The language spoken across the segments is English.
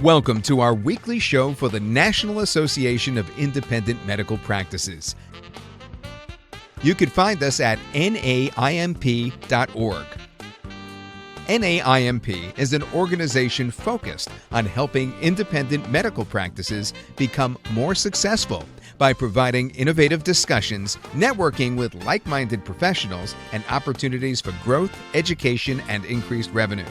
Welcome to our weekly show for the National Association of Independent Medical Practices. You can find us at NAIMP.org. NAIMP is an organization focused on helping independent medical practices become more successful by providing innovative discussions, networking with like-minded professionals, and opportunities for growth, education, and increased revenue.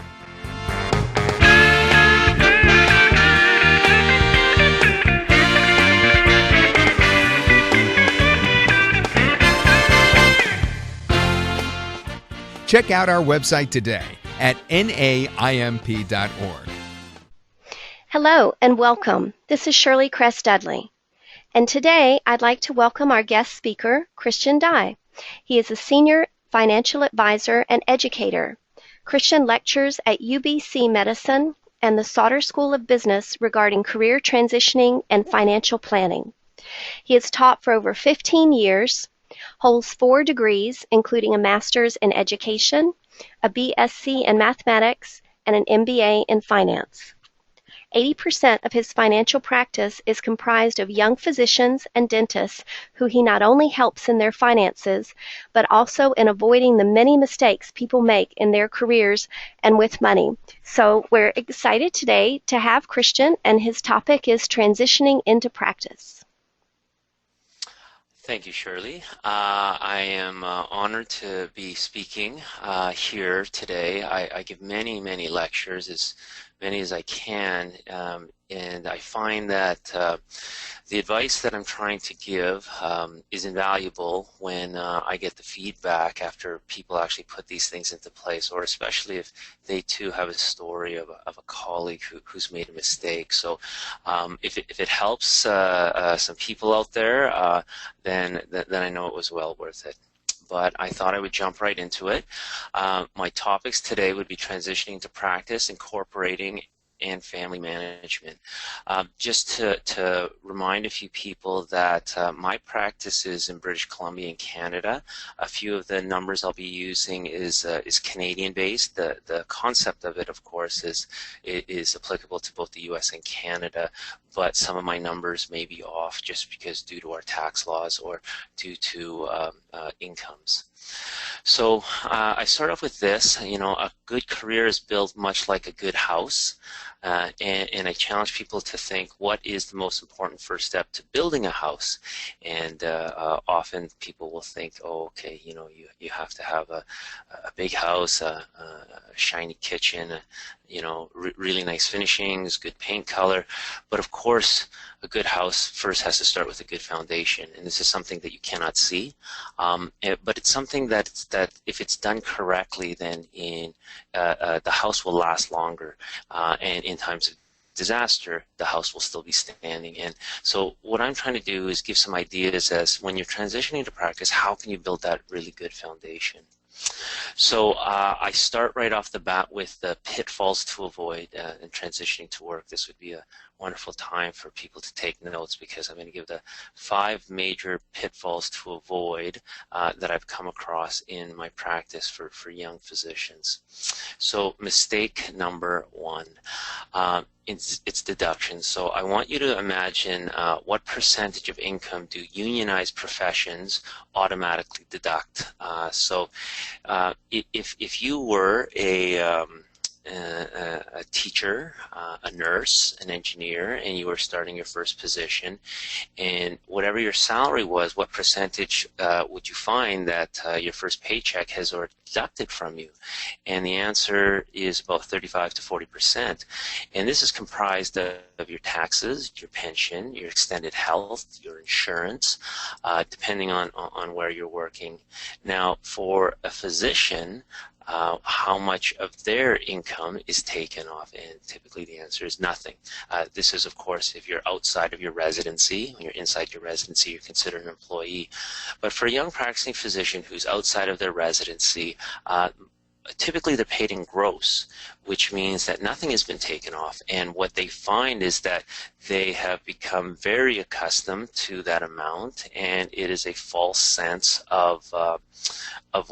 Check out our website today at naimp.org. Hello and welcome. This is Shirley Kress-Dudley. And today I'd like to welcome our guest speaker, Christian Dye. He is a senior financial advisor and educator. Christian lectures at UBC Medicine and the Sauter School of Business regarding career transitioning and financial planning. He has taught for over 15 years, holds 4 degrees, including a master's in education, a BSc in mathematics, and an MBA in finance. 80% of his financial practice is comprised of young physicians and dentists who he not only helps in their finances, but also in avoiding the many mistakes people make in their careers and with money. So we're excited today to have Christian, and his topic is transitioning into practice. Thank you, Shirley. I am honored to be speaking here today. I give many lectures, as many as I can, and I find that the advice that I'm trying to give is invaluable when I get the feedback after people actually put these things into place, or especially if they too have a story of a colleague who's made a mistake. So if it helps some people out there, then I know it was well worth it. But I thought I would jump right into it. My topics today would be transitioning to practice, incorporating, and family management. Just to remind a few people that my practice is in British Columbia in Canada. A few of the numbers I'll be using is Canadian based. The concept of it, of course, is applicable to both the US and Canada, but some of my numbers may be off just because due to our tax laws or due to incomes. So I start off with this. A good career is built much like a good house, and I challenge people to think, what is the most important first step to building a house? And often people will think, oh, okay, you have to have a big house, a shiny kitchen, really nice finishings, good paint color. But of course, a good house first has to start with a good foundation, and this is something that you cannot see, but it's something that if it's done correctly, then the house will last longer, and in times of disaster, the house will still be standing. And so what I'm trying to do is give some ideas as when you're transitioning to practice, how can you build that really good foundation? So I start right off the bat with the pitfalls to avoid in transitioning to work. This would be a wonderful time for people to take notes, because I'm going to give the 5 major pitfalls to avoid that I've come across in my practice for young physicians. So mistake number 1. It's deduction. So I want you to imagine what percentage of income do unionized professions automatically deduct. So if you were a teacher, a nurse, an engineer, and you were starting your first position, and whatever your salary was, what percentage would you find that your first paycheck has already deducted from you? And the answer is about 35 to 40%. And this is comprised of your taxes, your pension, your extended health, your insurance, depending on where you're working. Now, for a physician, how much of their income is taken off, and typically the answer is nothing. This is, of course, if you're outside of your residency. When you're inside your residency, you're considered an employee. But for a young practicing physician who's outside of their residency, typically they're paid in gross, which means that nothing has been taken off. And what they find is that they have become very accustomed to that amount, and it is a false sense of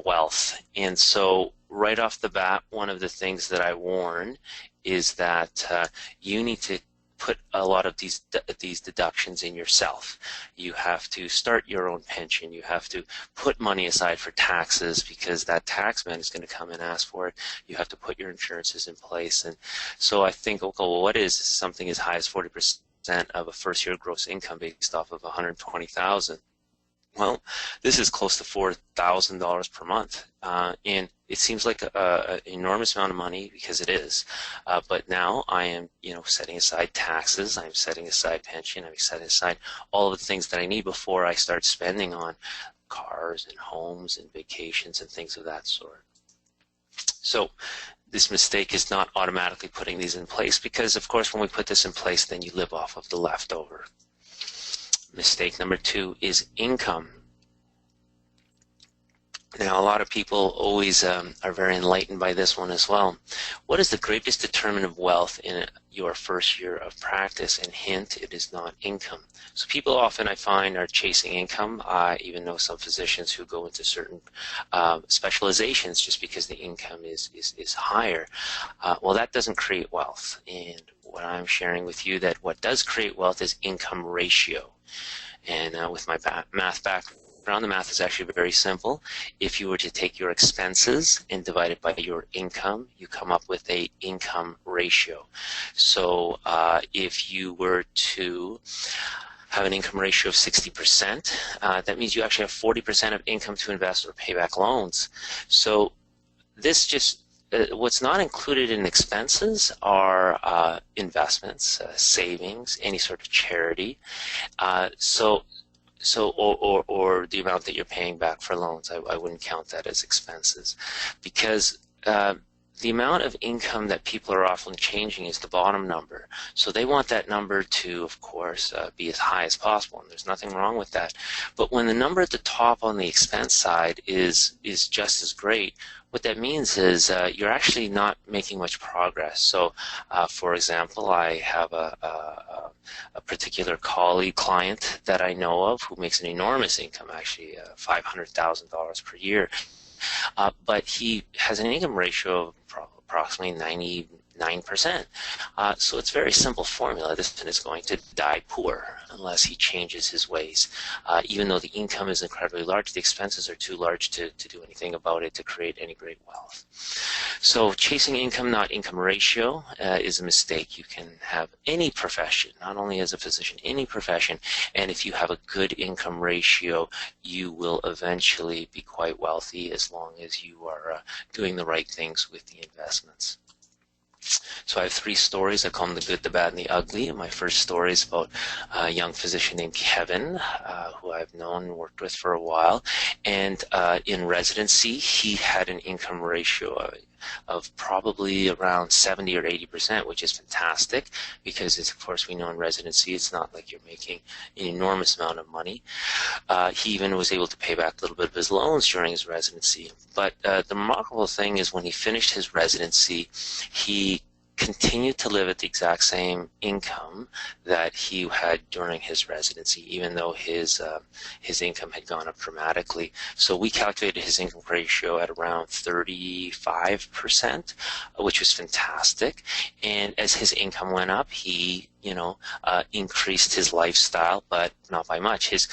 wealth. And so right off the bat, one of the things that I warn is that you need to put a lot of these deductions in yourself. You have to start your own pension. You have to put money aside for taxes because that tax man is going to come and ask for it. You have to put your insurances in place. And so I think, okay, well, what is something as high as 40% of a first-year gross income based off of $120,000? Well, this is close to $4,000 per month, and it seems like an enormous amount of money because it is. But now I am, setting aside taxes. I'm setting aside pension. I'm setting aside all of the things that I need before I start spending on cars and homes and vacations and things of that sort. So this mistake is not automatically putting these in place because, of course, when we put this in place, then you live off of the leftover. Mistake number 2 is income. Now, a lot of people always are very enlightened by this one as well. What is the greatest determinant of wealth in your first year of practice? And hint, it is not income. So people often, I find, are chasing income. I even know some physicians who go into certain specializations just because the income is higher. Well, that doesn't create wealth. And what I'm sharing with you that what does create wealth is income ratio. And with my math background, the math is actually very simple. If you were to take your expenses and divide it by your income, you come up with a income ratio. So if you were to have an income ratio of 60%, that means you actually have 40% of income to invest or pay back loans. So this just what's not included in expenses are investments, savings, any sort of charity, or the amount that you're paying back for loans. I wouldn't count that as expenses, because the amount of income that people are often changing is the bottom number. So they want that number to, of course, be as high as possible, and there's nothing wrong with that. But when the number at the top on the expense side is just as great, what that means is you're actually not making much progress. So, for example, I have a particular client that I know of who makes an enormous income, actually $500,000 per year. But he has an income ratio of approximately 99%. So it's a very simple formula. This man is going to die poor unless he changes his ways. Even though the income is incredibly large, the expenses are too large to do anything about it to create any great wealth. So chasing income, not income ratio, is a mistake. You can have any profession, not only as a physician, any profession, and if you have a good income ratio, you will eventually be quite wealthy as long as you are doing the right things with the investments. So I have 3 stories. I call them the good, the bad, and the ugly. My first story is about a young physician named Kevin, who I've known and worked with for a while. And in residency, he had an income ratio of probably around 70 or 80%, which is fantastic because, of course, we know in residency it's not like you're making an enormous amount of money. He even was able to pay back a little bit of his loans during his residency. But the remarkable thing is when he finished his residency, he continued to live at the exact same income that he had during his residency, even though his income had gone up dramatically. So we calculated his income ratio at around 35%, which was fantastic. And as his income went up, he increased his lifestyle, but not by much. His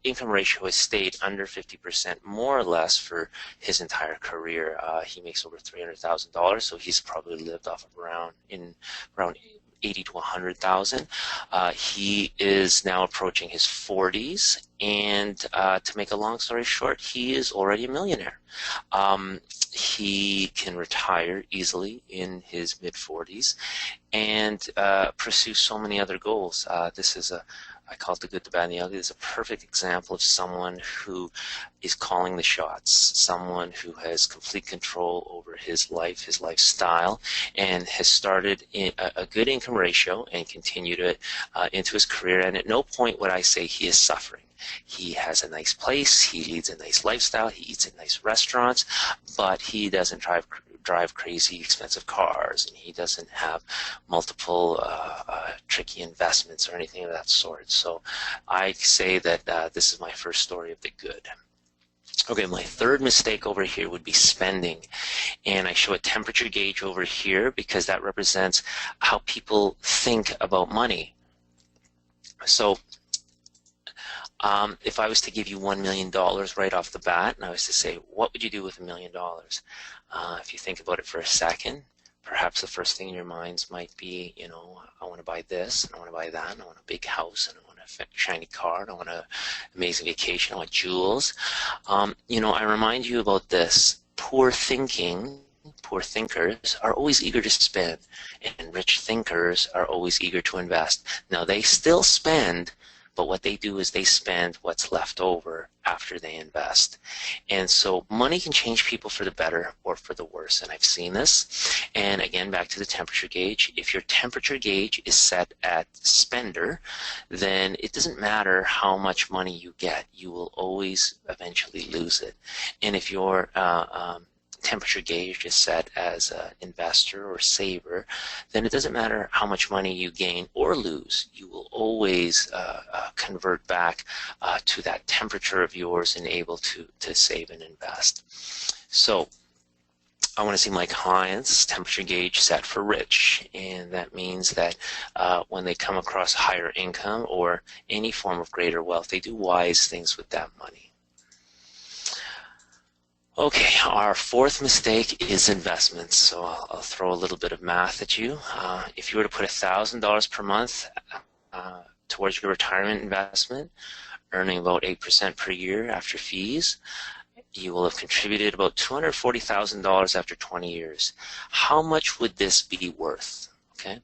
income ratio has stayed under 50% more or less for his entire career. He makes over $300,000, so he's probably lived off of around 80 to 100,000. He is now approaching his 40s, and to make a long story short, he is already a millionaire. He can retire easily in his mid-40s and pursue so many other goals. This is I call it the good, the bad, and the ugly. This is a perfect example of someone who is calling the shots, someone who has complete control over his life, his lifestyle, and has started a good income ratio and continued it into his career. And at no point would I say he is suffering. He has a nice place, he leads a nice lifestyle, he eats at nice restaurants, but he doesn't drive crazy expensive cars, and he doesn't have multiple tricky investments or anything of that sort. So I say that this is my first story of the good. Okay, my third mistake over here would be spending. And I show a temperature gauge over here because that represents how people think about money. So if I was to give you $1 million right off the bat, and I was to say, what would you do with $1 million? If you think about it for a second, perhaps the first thing in your minds might be, you know, I want to buy this, and I want to buy that, and I want a big house, and I want a shiny car, and I want an amazing vacation, I want jewels. You know, I remind you about this. Poor thinkers are always eager to spend, and rich thinkers are always eager to invest. Now, they still spend, but what they do is they spend what's left over after they invest. And so money can change people for the better or for the worse, and I've seen this. And again, back to the temperature gauge. If your temperature gauge is set at spender, then it doesn't matter how much money you get. You will always eventually lose it. And if your temperature gauge is set as an investor or saver, then it doesn't matter how much money you gain or lose. You will always convert back to that temperature of yours and able to save and invest. So I want to see my clients' temperature gauge set for rich, and that means that when they come across higher income or any form of greater wealth, they do wise things with that money. Okay, our fourth mistake is investments. So I'll throw a little bit of math at you. If you were to put $1,000 per month towards your retirement investment, earning about 8% per year after fees, you will have contributed about $240,000 after 20 years. How much would this be worth? Okay,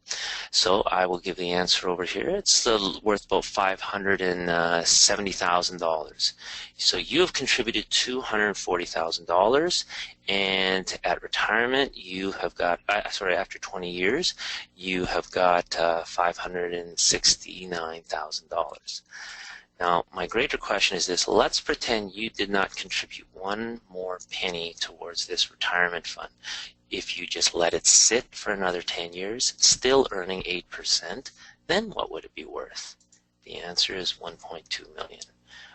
so I will give the answer over here. It's worth about $570,000. So you have contributed $240,000, and at retirement, you have got, after 20 years, you have got $569,000. Now, my greater question is this. Let's pretend you did not contribute one more penny towards this retirement fund. If you just let it sit for another 10 years, still earning 8%, then what would it be worth? The answer is $1.2 million.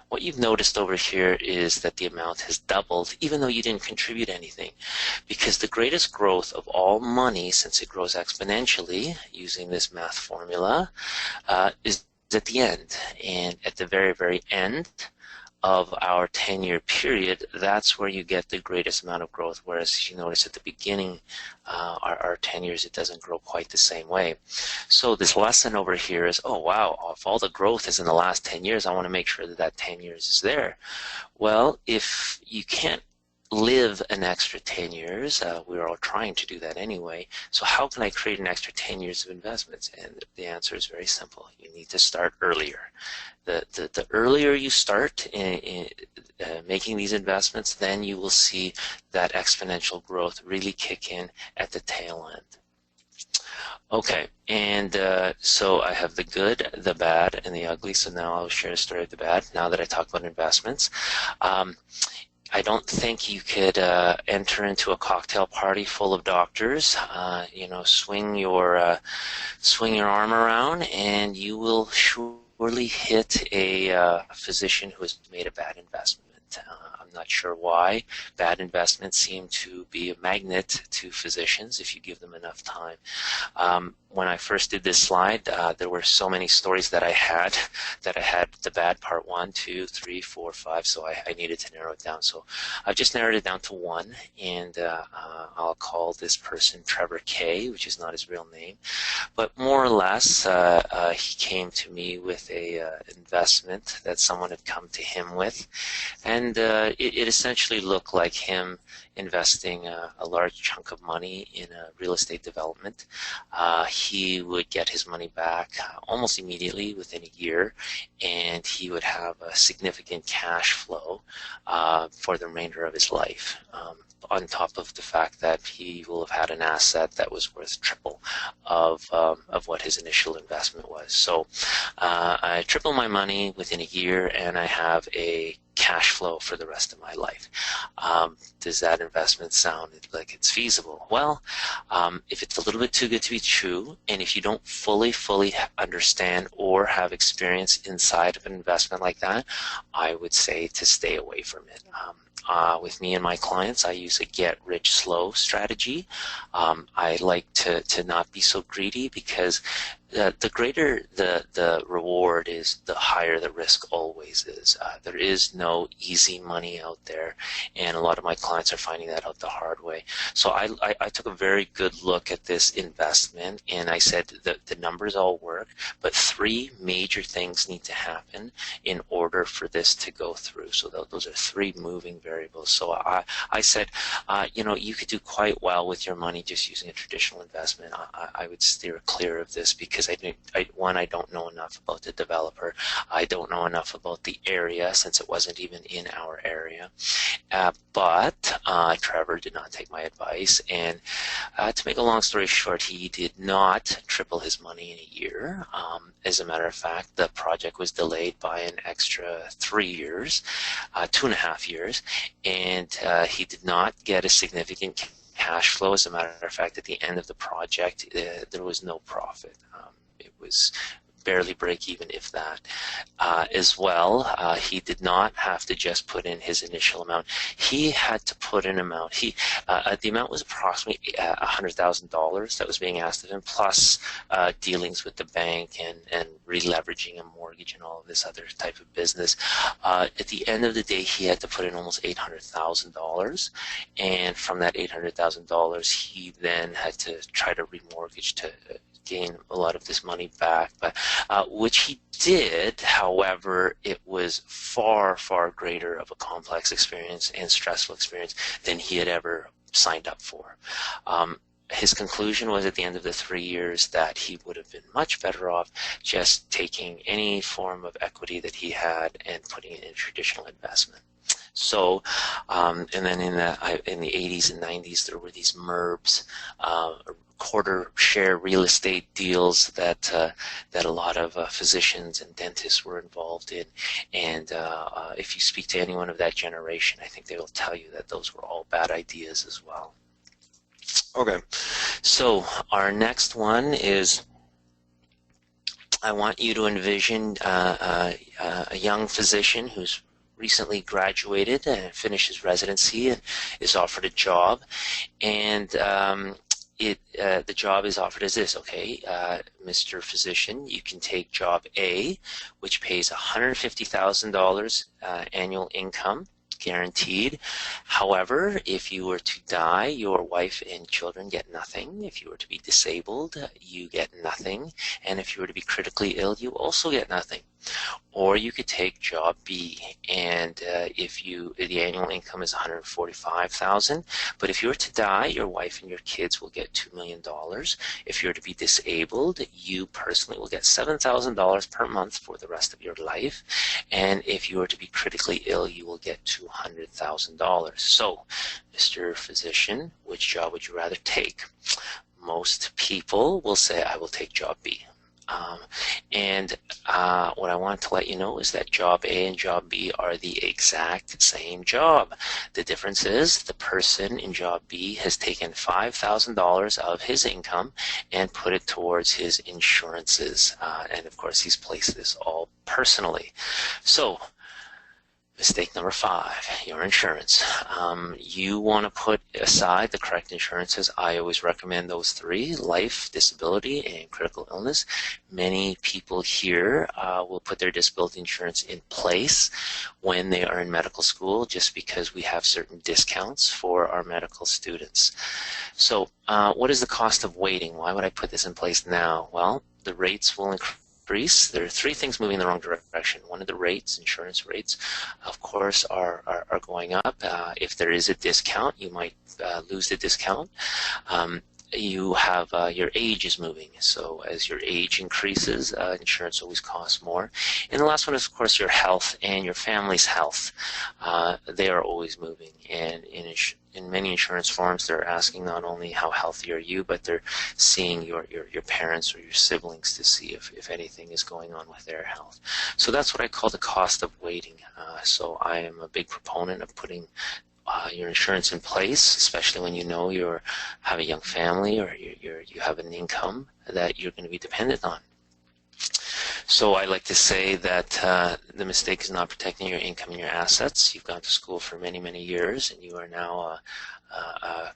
What you've noticed over here is that the amount has doubled, even though you didn't contribute anything, because the greatest growth of all money, since it grows exponentially using this math formula, is at the end. And at the very, very end of our 10-year period, that's where you get the greatest amount of growth. Whereas you notice at the beginning, our 10 years, it doesn't grow quite the same way. So this lesson over here is, oh wow, if all the growth is in the last 10 years, I want to make sure that that 10 years is there. Well, if you can't live an extra 10 years, we're all trying to do that anyway, so how can I create an extra 10 years of investments? And the answer is very simple. You need to start earlier. The earlier you start in making these investments, then you will see that exponential growth really kick in at the tail end. Okay, and so I have the good, the bad, and the ugly. So now I'll share a story of the bad now that I talk about investments. I don't think you could enter into a cocktail party full of doctors, you know, swing your arm around, and you will surely hit a physician who has made a bad investment. I'm not sure why. Bad investments seem to be a magnet to physicians if you give them enough time. When I first did this slide, there were so many stories that I had the bad part 1, 2, 3, 4, 5, so I needed to narrow it down. So I've just narrowed it down to one, and I'll call this person Trevor K, which is not his real name. But more or less, he came to me with a investment that someone had come to him with, and it essentially looked like him investing a large chunk of money in a real estate development. He would get his money back almost immediately within a year, and he would have a significant cash flow for the remainder of his life, on top of the fact that he will have had an asset that was worth triple of what his initial investment was. So I tripled my money within a year, and I have a cash flow for the rest of my life. Does that investment sound like it's feasible? Well, if it's a little bit too good to be true, and if you don't fully understand or have experience inside of an investment like that, I would say to stay away from it. with me and my clients, I use a get rich slow strategy. I like to not be so greedy, because the greater the reward is, the higher the risk always is. There is no easy money out there, and a lot of my clients are finding that out the hard way. So I took a very good look at this investment, and I said that the numbers all work, but three major things need to happen in order for this to go through. So those are three moving variables. So I said, you could do quite well with your money just using a traditional investment. I would steer clear of this, because I don't know enough about the developer. I don't know enough about the area, since it wasn't even in our area. But Trevor did not take my advice, and to make a long story short, he did not triple his money in a year. As a matter of fact, the project was delayed by an extra 3 years, 2.5 years, and he did not get a significant cash flow. As a matter of fact, at the end of the project, there was no profit. It was barely break even, if that. As well, he did not have to just put in his initial amount. He had to put in amount. The amount was approximately $100,000 that was being asked of him, plus dealings with the bank and re-leveraging a mortgage and all of this other type of business. At the end of the day, he had to put in almost $800,000, and from that $800,000, he then had to try to remortgage to gain a lot of this money back, but which he did. However, it was far, far greater of a complex experience and stressful experience than he had ever signed up for. His conclusion was, at the end of the 3 years, that he would have been much better off just taking any form of equity that he had and putting it in a traditional investment. So, and then in the 80s and 90s, there were these MERBs, quarter share real estate deals that a lot of physicians and dentists were involved in. And if you speak to anyone of that generation, I think they will tell you that those were all bad ideas as well. Okay, so our next one is, I want you to envision a young physician who's recently graduated and finished his residency and is offered a job, and the job is offered as this. Okay, Mr. Physician, you can take job A, which pays $150,000 annual income, guaranteed. However, if you were to die, your wife and children get nothing. If you were to be disabled, you get nothing. And if you were to be critically ill, you also get nothing. Or you could take job B, and the annual income is $145,000, but if you were to die, your wife and your kids will get $2 million. If you were to be disabled, you personally will get $7,000 per month for the rest of your life, and if you were to be critically ill, you will get $200,000. So, Mr. Physician, which job would you rather take? Most people will say, I will take job B. What I want to let you know is that job A and job B are the exact same job. The difference is the person in job B has taken $5,000 of his income and put it towards his insurances. And of course, he's placed this all personally. So, mistake number 5, your insurance. You want to put aside the correct insurances. I always recommend those 3, life, disability, and critical illness. Many people here will put their disability insurance in place when they are in medical school, just because we have certain discounts for our medical students. So what is the cost of waiting? Why would I put this in place now? Well, the rates will increase. There are 3 things moving in the wrong direction. One of the rates, insurance rates, of course, are going up. If there is a discount, you might lose the discount. You have your age is moving. So as your age increases, insurance always costs more. And the last one is, of course, your health and your family's health. They are always moving. And in many insurance forms, they're asking not only how healthy are you, but they're seeing your parents or your siblings to see if anything is going on with their health. So that's what I call the cost of waiting. So I am a big proponent of putting your insurance in place, especially when you know you have a young family or you have an income that you're going to be dependent on. So I like to say that the mistake is not protecting your income and your assets. You've gone to school for many, many years, and you are now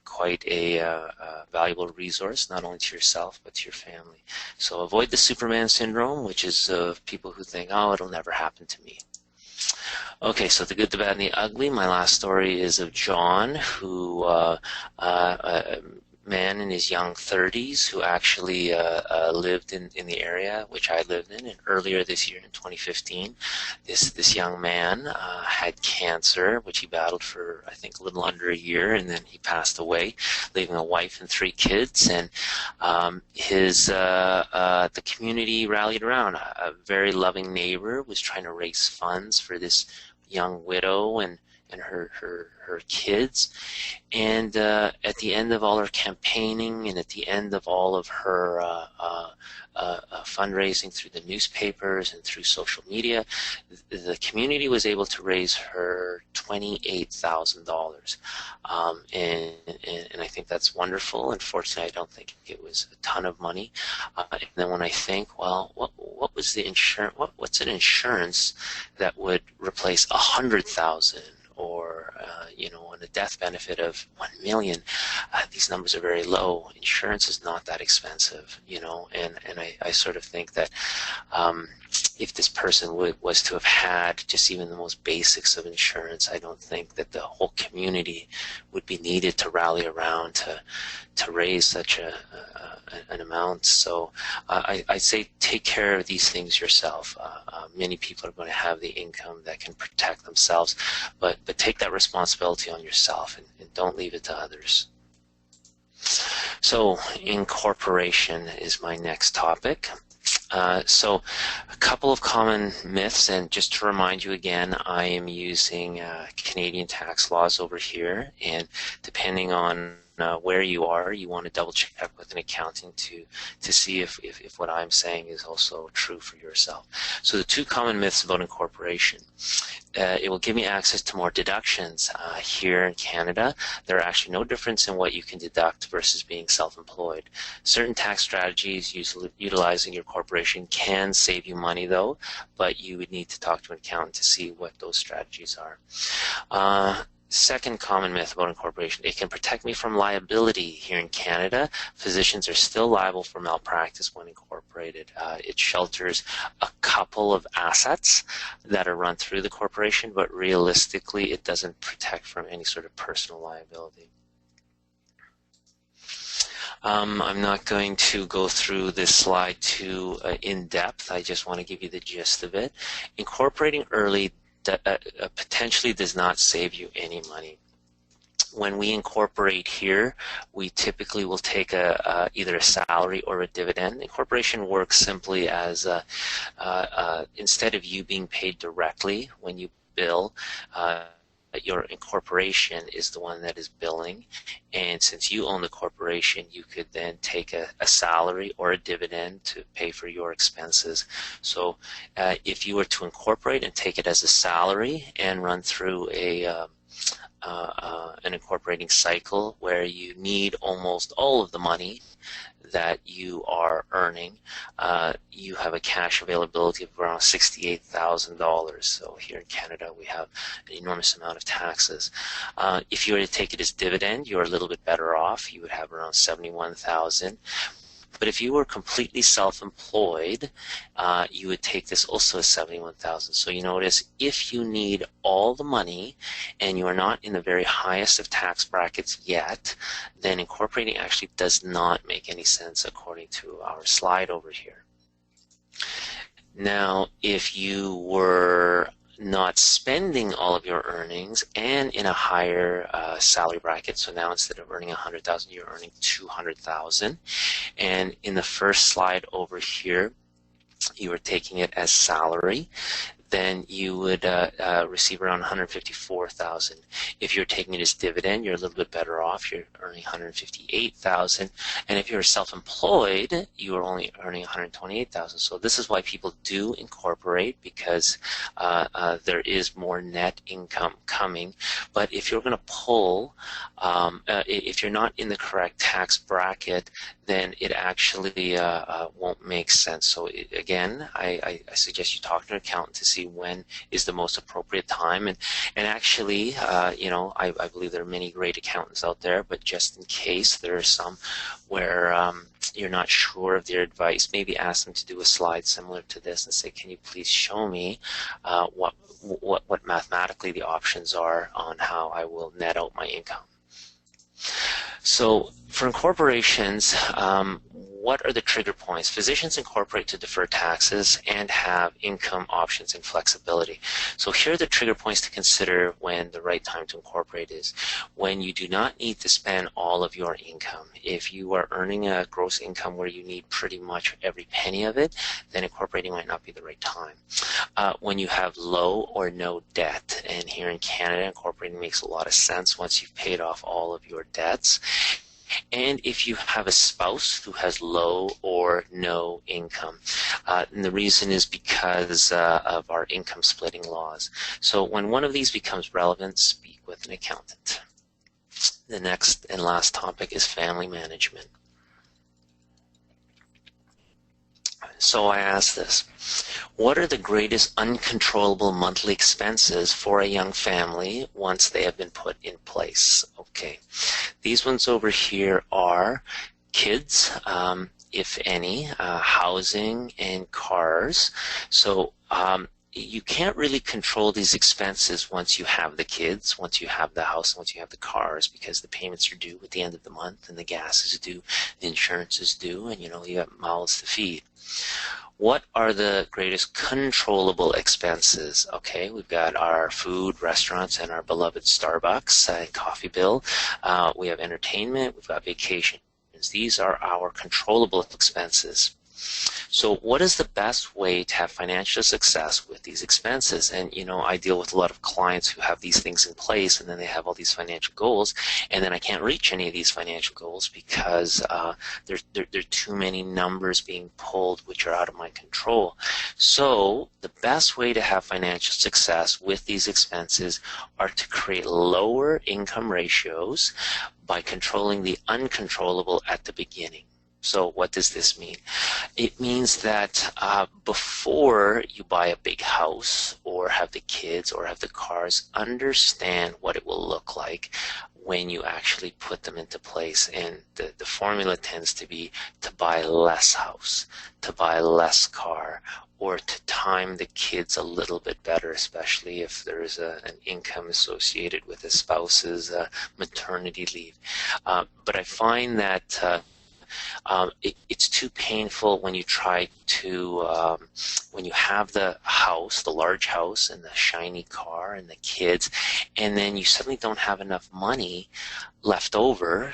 quite a valuable resource, not only to yourself, but to your family. So avoid the Superman syndrome, which is people who think, oh, it'll never happen to me. Okay, so the good, the bad, and the ugly. My last story is of John, who a man in his young 30s who actually lived in the area which I lived in. And earlier this year, in 2015, this young man had cancer, which he battled for, I think, a little under a year, and then he passed away, leaving a wife and 3 kids. And the community rallied around. A very loving neighbor was trying to raise funds for this young widow and her kids. And at the end of all her campaigning and at the end of all of her fundraising through the newspapers and through social media, the community was able to raise her $28,000. And I think that's wonderful. Unfortunately, I don't think it was a ton of money. And then when I think, well, what was the insurance? What's an insurance that would replace 100,000? Or on a death benefit of 1 million, these numbers are very low. Insurance is not that expensive, and I sort of think that if this person was to have had just even the most basics of insurance, I don't think that the whole community would be needed to rally around to raise such an amount. So I say take care of these things yourself. Many people are going to have the income that can protect themselves, but take that responsibility on yourself and don't leave it to others. So incorporation is my next topic. So a couple of common myths, and just to remind you again, I am using Canadian tax laws over here, and depending on where you are, you want to double check with an accountant to see if what I'm saying is also true for yourself. So the 2 common myths about incorporation. It will give me access to more deductions. Here in Canada, there are actually no difference in what you can deduct versus being self-employed. Certain tax strategies utilizing your corporation can save you money though, but you would need to talk to an accountant to see what those strategies are. Second common myth about incorporation, it can protect me from liability. Here in Canada, physicians are still liable for malpractice when incorporated. It shelters a couple of assets that are run through the corporation, but realistically it doesn't protect from any sort of personal liability. I'm not going to go through this slide too in depth. I just want to give you the gist of it. Incorporating early potentially does not save you any money. When we incorporate here, we typically will take either a salary or a dividend. Incorporation works simply as instead of you being paid directly when you bill, your incorporation is the one that is billing, and since you own the corporation, you could then take a salary or a dividend to pay for your expenses. So if you were to incorporate and take it as a salary and run through an incorporating cycle where you need almost all of the money that you are earning, you have a cash availability of around $68,000. So here in Canada, we have an enormous amount of taxes. If you were to take it as dividend, you're a little bit better off. You would have around $71,000. But if you were completely self-employed, you would take this also as $71,000. So you notice if you need all the money and you are not in the very highest of tax brackets yet, then incorporating actually does not make any sense according to our slide over here. Now, if you were not spending all of your earnings and in a higher salary bracket, so now instead of earning $100,000, you're earning $200,000, and in the first slide over here you are taking it as salary, then you would receive around $154,000. If you're taking it as dividend, you're a little bit better off. You're earning $158,000, and if you're self-employed, you are only earning $128,000. So this is why people do incorporate, because there is more net income coming. But if you're going to pull, if you're not in the correct tax bracket, then it actually won't make sense. So again, I suggest you talk to an accountant to see when is the most appropriate time. And actually, I believe there are many great accountants out there, but just in case there are some where you're not sure of their advice, maybe ask them to do a slide similar to this and say, can you please show me what mathematically the options are on how I will net out my income. So for incorporations, what are the trigger points? Physicians incorporate to defer taxes and have income options and flexibility. So here are the trigger points to consider when the right time to incorporate is. When you do not need to spend all of your income. If you are earning a gross income where you need pretty much every penny of it, then incorporating might not be the right time. When you have low or no debt, and here in Canada, incorporating makes a lot of sense once you've paid off all of your debts. And if you have a spouse who has low or no income. And the reason is because of our income splitting laws. So when one of these becomes relevant, speak with an accountant. The next and last topic is family management. So I ask this, what are the greatest uncontrollable monthly expenses for a young family once they have been put in place? Okay, these ones over here are kids, if any, housing, and cars. So you can't really control these expenses once you have the kids, once you have the house, once you have the cars, because the payments are due at the end of the month, and the gas is due, the insurance is due, and you have mouths to feed. What are the greatest controllable expenses? Okay, we've got our food, restaurants, and our beloved Starbucks coffee bill. We have entertainment, we've got vacations. These are our controllable expenses. So what is the best way to have financial success with these expenses? And, I deal with a lot of clients who have these things in place, and then they have all these financial goals, and then I can't reach any of these financial goals because there are too many numbers being pulled which are out of my control. So the best way to have financial success with these expenses are to create lower income ratios by controlling the uncontrollable at the beginning. So what does this mean? It means that before you buy a big house or have the kids or have the cars, understand what it will look like when you actually put them into place. And the formula tends to be to buy less house, to buy less car, or to time the kids a little bit better, especially if there is an income associated with a spouse's maternity leave. But I find that it's too painful when you try to, when you have the house, the large house and the shiny car and the kids, and then you suddenly don't have enough money left over,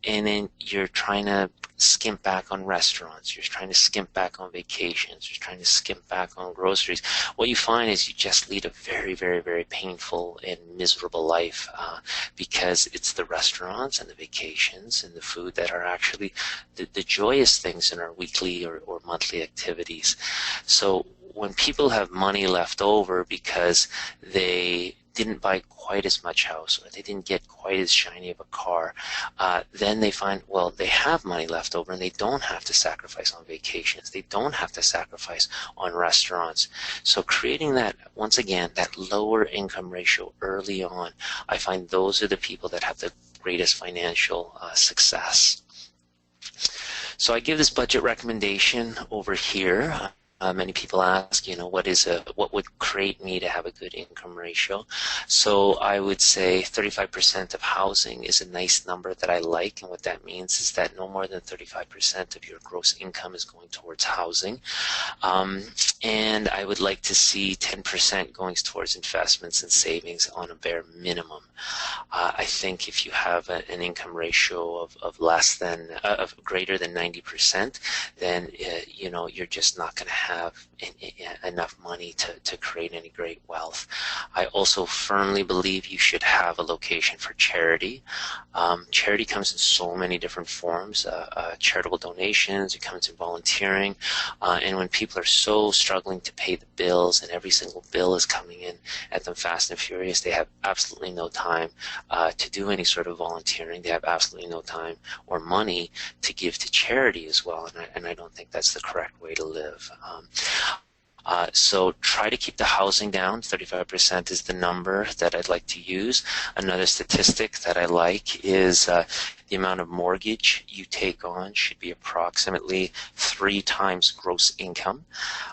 and then you're trying to skimp back on restaurants, you're trying to skimp back on vacations, you're trying to skimp back on groceries. What you find is you just lead a very, very, very painful and miserable life because it's the restaurants and the vacations and the food that are actually the joyous things in our weekly or monthly activities. So when people have money left over because they didn't buy quite as much house or they didn't get quite as shiny of a car, then they find, well, they have money left over and they don't have to sacrifice on vacations. They don't have to sacrifice on restaurants. So creating that, once again, that lower income ratio early on, I find those are the people that have the greatest financial success. So I give this budget recommendation over here. Many people ask, what would create me to have a good income ratio? So I would say 35% of housing is a nice number that I like, and what that means is that no more than 35% of your gross income is going towards housing. And I would like to see 10% going towards investments and savings on a bare minimum. I think if you have an income ratio of less than, of greater than 90%, then you're just not going to have enough money to create any great wealth. I also firmly believe you should have a location for charity. Charity comes in so many different forms, charitable donations, it comes in volunteering, and when people are so struggling to pay the bills and every single bill is coming in at them fast and furious, they have absolutely no time to do any sort of volunteering. They have absolutely no time or money to give to charity as well, and I don't think that's the correct way to live. So try to keep the housing down. 35% is the number that I'd like to use. Another statistic that I like is the amount of mortgage you take on should be approximately 3 times gross income.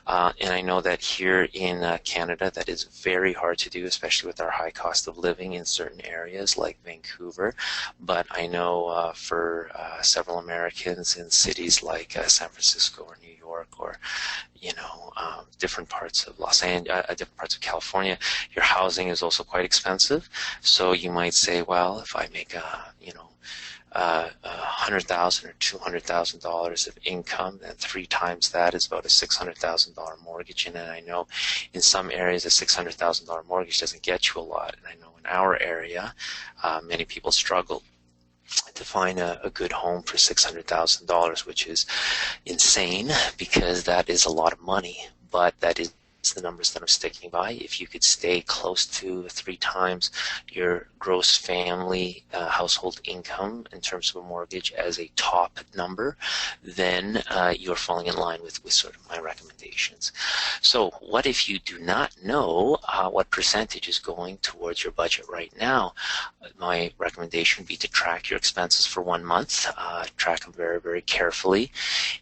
And I know that here in Canada that is very hard to do, especially with our high cost of living in certain areas like Vancouver. But I know for several Americans in cities like San Francisco or New York or different parts of Los Angeles, different parts of California, your housing is also quite expensive. So you might say, well, if I make $100,000 or $200,000 of income, then 3 times that is about a $600,000 mortgage. And then I know in some areas a $600,000 mortgage doesn't get you a lot. And I know in our area, many people struggle to find a good home for $600,000, which is insane because that is a lot of money, but that is the numbers that I'm sticking by. If you could stay close to 3 times your gross family household income in terms of a mortgage as a top number, then you're falling in line with sort of my recommendations. So what if you do not know what percentage is going towards your budget right now? My recommendation would be to track your expenses for 1 month, track them very, very carefully,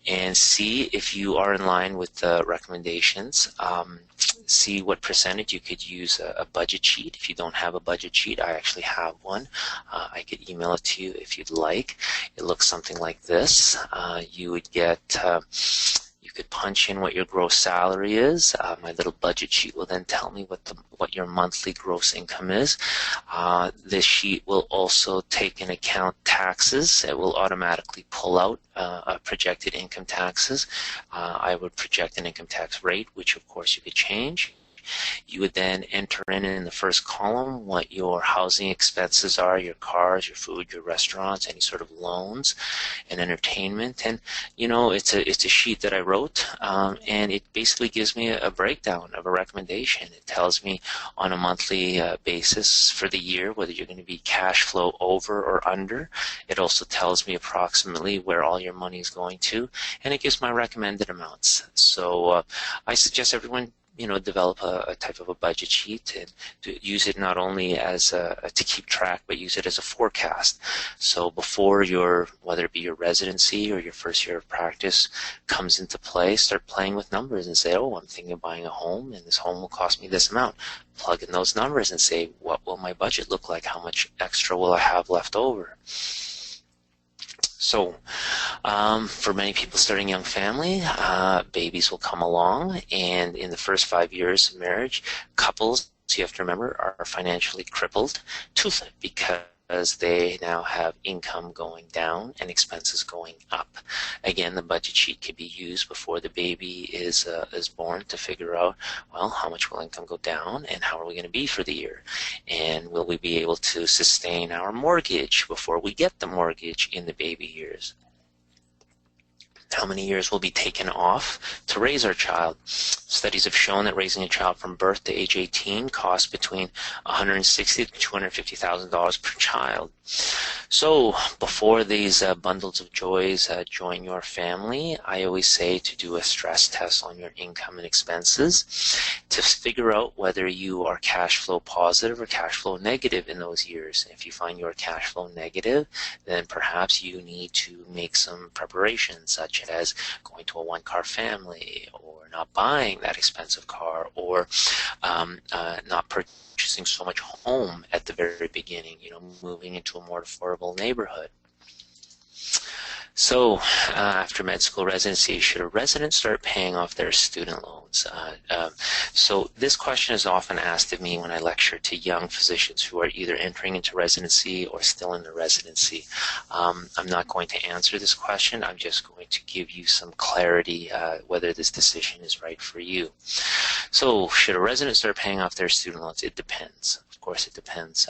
and see if you are in line with the recommendations. See what percentage. You could use a budget sheet. If you don't have a budget sheet, I actually have one. I could email it to you if you'd like. It looks something like this. You would get you could punch in what your gross salary is. My little budget sheet will then tell me what your monthly gross income is. This sheet will also take into account taxes. It will automatically pull out projected income taxes. I would project an income tax rate, which of course you could change. You would then enter in the first column what your housing expenses are, your cars, your food, your restaurants, any sort of loans and entertainment. And it's a sheet that I wrote, and it basically gives me a breakdown of a recommendation. It tells me on a monthly basis for the year whether you're going to be cash flow over or under. It also tells me approximately where all your money is going to, and it gives my recommended amounts. So I suggest everyone develop a type of a budget sheet and to use it not only as to keep track, but use it as a forecast. So before whether it be your residency or your first year of practice comes into play, start playing with numbers and say, oh, I'm thinking of buying a home and this home will cost me this amount. Plug in those numbers and say, what will my budget look like? How much extra will I have left over? So for many people starting a young family, babies will come along, and in the first 5 years of marriage, couples, you have to remember, are financially crippled because they now have income going down and expenses going up. Again, the budget sheet can be used before the baby is born to figure out, well, how much will income go down and how are we going to be for the year? And will we be able to sustain our mortgage before we get the mortgage in the baby years? How many years will be taken off to raise our child? Studies have shown that raising a child from birth to age 18 costs between $160,000 to $250,000 per child. So before these bundles of joys join your family, I always say to do a stress test on your income and expenses to figure out whether you are cash flow positive or cash flow negative in those years. If you find you're cash flow negative, then perhaps you need to make some preparations, such as going to a one-car family, or not buying that expensive car, or not purchasing so much home at the very beginning, moving into a more affordable neighborhood. So after med school residency, should a resident start paying off their student loans? loans. So this question is often asked of me when I lecture to young physicians who are either entering into residency or still in the residency. I'm not going to answer this question. I'm just going to give you some clarity whether this decision is right for you. So should a resident start paying off their student loans? It depends. Of course, it depends.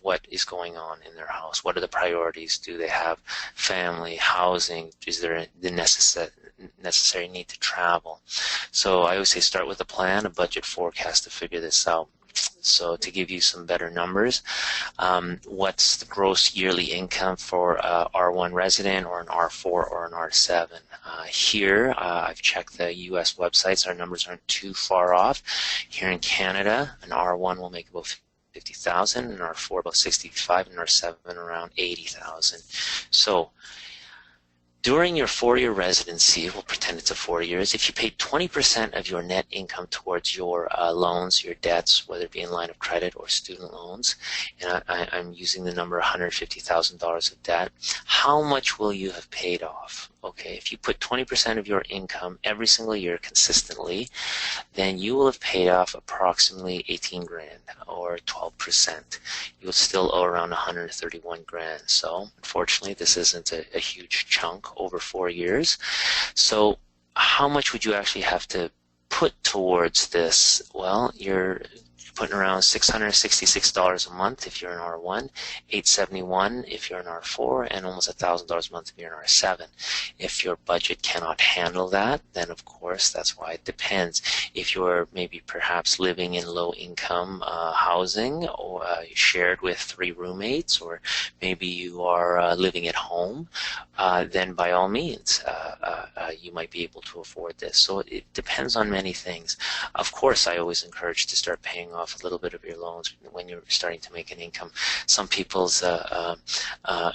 What is going on in their house? What are the priorities? Do they have family, housing? Is there the necessary need to travel? So I always say start with a plan, a budget forecast to figure this out. So to give you some better numbers, what's the gross yearly income for a R1 resident or an R4 or an R7? Here, I've checked the US websites. Our numbers aren't too far off. Here in Canada, an R1 will make about 50,000, and R4 about 65, and R7 around 80,000. So during your 4-year residency, we'll pretend it's a 4 years, if you paid 20% of your net income towards your loans, your debts, whether it be in line of credit or student loans, and I'm using the number $150,000 of debt, how much will you have paid off? Okay, if you put 20% of your income every single year consistently, then you will have paid off approximately 18 grand or 12%. You will still owe around 131 grand. So unfortunately, this isn't a huge chunk over 4 years. So how much would you actually have to put towards this? Well, you're putting around $666 a month if you're an R1, $871 if you're an R4, and almost $1,000 a month if you're an R7. If your budget cannot handle that, then of course that's why it depends. If you're maybe perhaps living in low-income housing or shared with 3 roommates, or maybe you are living at home, then by all means you might be able to afford this. So it depends on many things. Of course, I always encourage to start paying off a little bit of your loans when you're starting to make an income. Some people's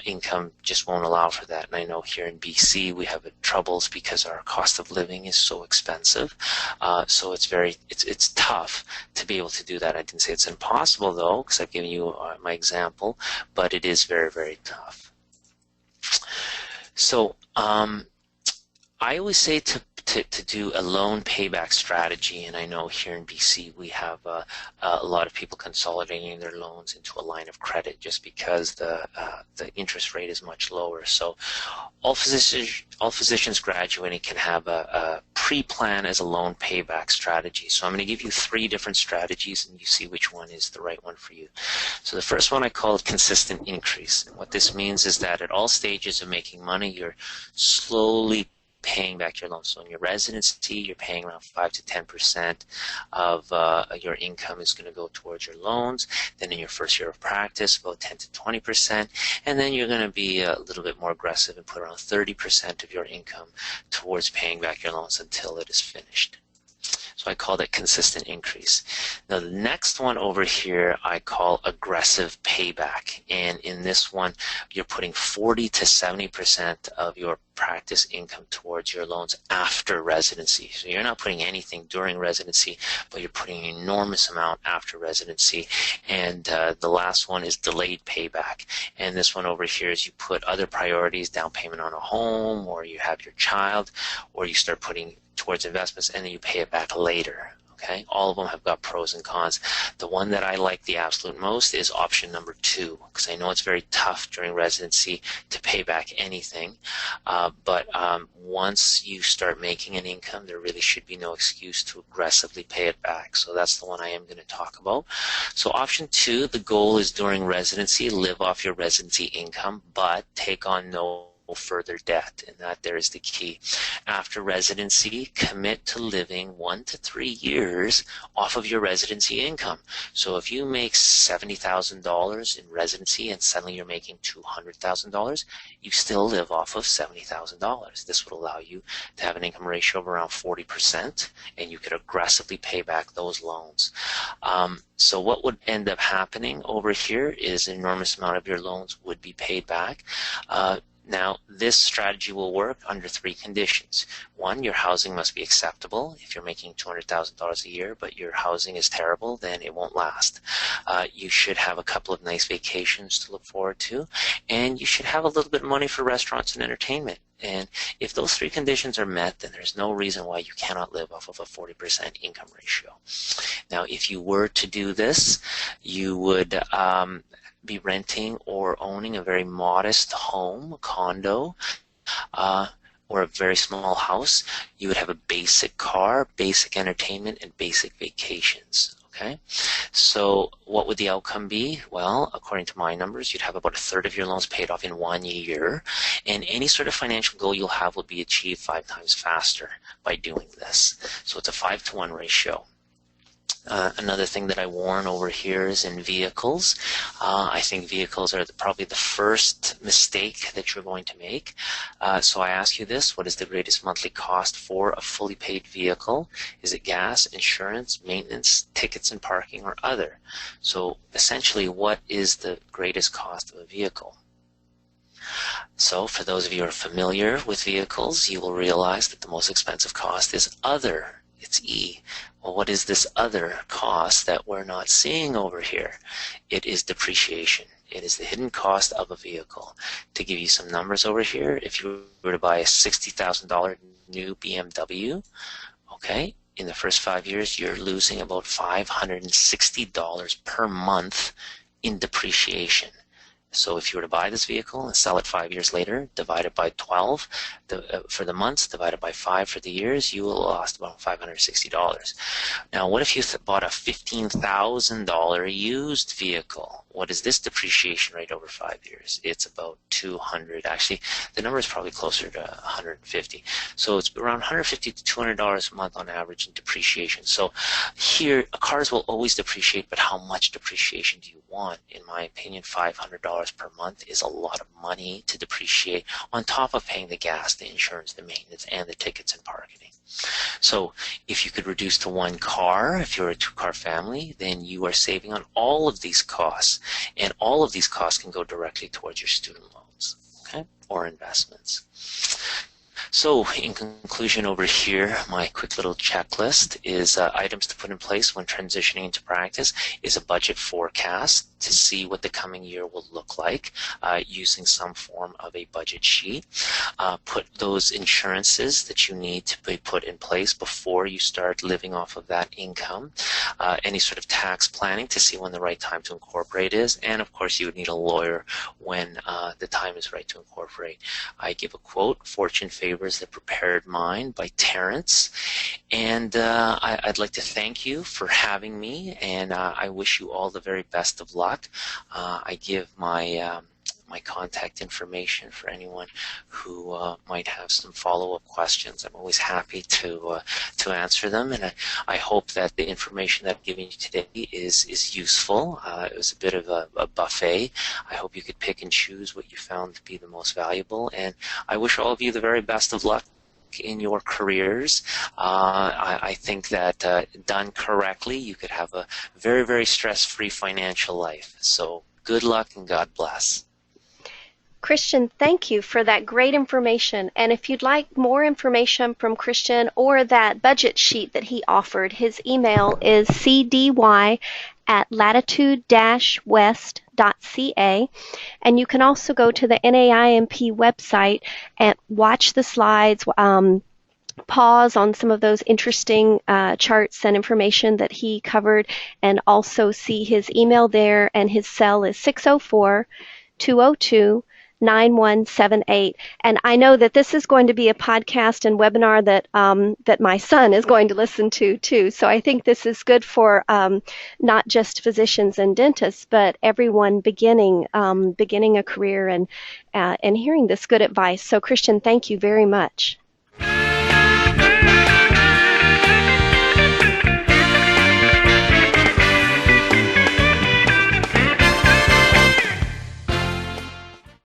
income just won't allow for that, and I know here in BC we have troubles because our cost of living is so expensive. So it's tough to be able to do that. I didn't say it's impossible though, because I've given you my example, but it is very, very tough. So I always say to do a loan payback strategy, and I know here in BC we have a lot of people consolidating their loans into a line of credit just because the interest rate is much lower. So all physicians graduating can have a pre-plan as a loan payback strategy. So I'm going to give you 3 different strategies, and you see which one is the right one for you. So the first one I call it consistent increase. And what this means is that at all stages of making money, you're slowly paying back your loans. So in your residency, you're paying around 5 to 10% of your income is going to go towards your loans. Then in your first year of practice, about 10 to 20%, and then you're going to be a little bit more aggressive and put around 30% of your income towards paying back your loans until it is finished. So I call that consistent increase. Now the next one over here I call aggressive payback. And in this one, you're putting 40 to 70% of your practice income towards your loans after residency. So you're not putting anything during residency, but you're putting an enormous amount after residency. And the last one is delayed payback. And this one over here is you put other priorities, down payment on a home, or you have your child, or you start putting towards investments, and then you pay it back later. Okay, all of them have got pros and cons. The one that I like the absolute most is option number 2, because I know it's very tough during residency to pay back anything. But once you start making an income, there really should be no excuse to aggressively pay it back. So that's the one I am going to talk about. So option 2, the goal is during residency, live off your residency income, but take on no further debt, and that there is the key. After residency, commit to living 1 to 3 years off of your residency income. So if you make $70,000 in residency and suddenly you're making $200,000, you still live off of $70,000. This would allow you to have an income ratio of around 40%, and you could aggressively pay back those loans. So what would end up happening over here is an enormous amount of your loans would be paid back. Now, this strategy will work under 3 conditions. 1, your housing must be acceptable. If you're making $200,000 a year, but your housing is terrible, then it won't last. You should have a couple of nice vacations to look forward to, and you should have a little bit of money for restaurants and entertainment. And if those 3 conditions are met, then there's no reason why you cannot live off of a 40% income ratio. Now, if you were to do this, you would be renting or owning a very modest home, condo, or a very small house. You would have a basic car, basic entertainment, and basic vacations. Okay, so what would the outcome be? Well, according to my numbers, you'd have about a third of your loans paid off in 1 year, and any sort of financial goal you'll have will be achieved 5 times faster by doing this. So it's a 5-to-1 ratio. Another thing that I warn over here is in vehicles. I think vehicles are probably the first mistake that you're going to make. So I ask you this: what is the greatest monthly cost for a fully paid vehicle? Is it gas, insurance, maintenance, tickets and parking, or other? So essentially, what is the greatest cost of a vehicle? So for those of you who are familiar with vehicles, you will realize that the most expensive cost is other. It's E. Well, what is this other cost that we're not seeing over here? It is depreciation. It is the hidden cost of a vehicle. To give you some numbers over here, if you were to buy a $60,000 new BMW, okay, in the first 5 years, you're losing about $560 per month in depreciation. So if you were to buy this vehicle and sell it 5 years later, divide it by 12 for the months, divided by 5 for the years, you will have lost about $560. Now, what if you bought a $15,000 used vehicle? What is this depreciation rate over 5 years? It's about 200. Actually, the number is probably closer to 150. So it's around $150 to $200 a month on average in depreciation. So here, cars will always depreciate, but how much depreciation do you want? In my opinion, $500 per month is a lot of money to depreciate on top of paying the gas, the insurance, the maintenance, and the tickets and parking. So if you could reduce to 1 car, if you're a 2-car family, then you are saving on all of these costs, and all of these costs can go directly towards your student loans, okay, or investments. So in conclusion over here, my quick little checklist is items to put in place when transitioning into practice is a budget forecast to see what the coming year will look like using some form of a budget sheet. Put those insurances that you need to be put in place before you start living off of that income. Any sort of tax planning to see when the right time to incorporate is. And of course, you would need a lawyer when the time is right to incorporate. I give a quote, "Fortune favors the prepared mind," by Terrence. And I'd like to thank you for having me, and I wish you all the very best of luck. I give my my contact information for anyone who might have some follow-up questions. I'm always happy to answer them, and I hope that the information that I've given you today is useful. It was a bit of a buffet. I hope you could pick and choose what you found to be the most valuable, and I wish all of you the very best of luck in your careers. I think that done correctly, you could have a very, very stress-free financial life. So good luck and God bless. Christian, thank you for that great information. And if you'd like more information from Christian or that budget sheet that he offered, his email is cdy@latitude-west.ca. And you can also go to the NAIMP website and watch the slides, pause on some of those interesting charts and information that he covered, and also see his email there. And his cell is 604-202-9178. And I know that this is going to be a podcast and webinar that that my son is going to listen to too. So I think this is good for not just physicians and dentists, but everyone beginning a career and hearing this good advice. So Christian, thank you very much.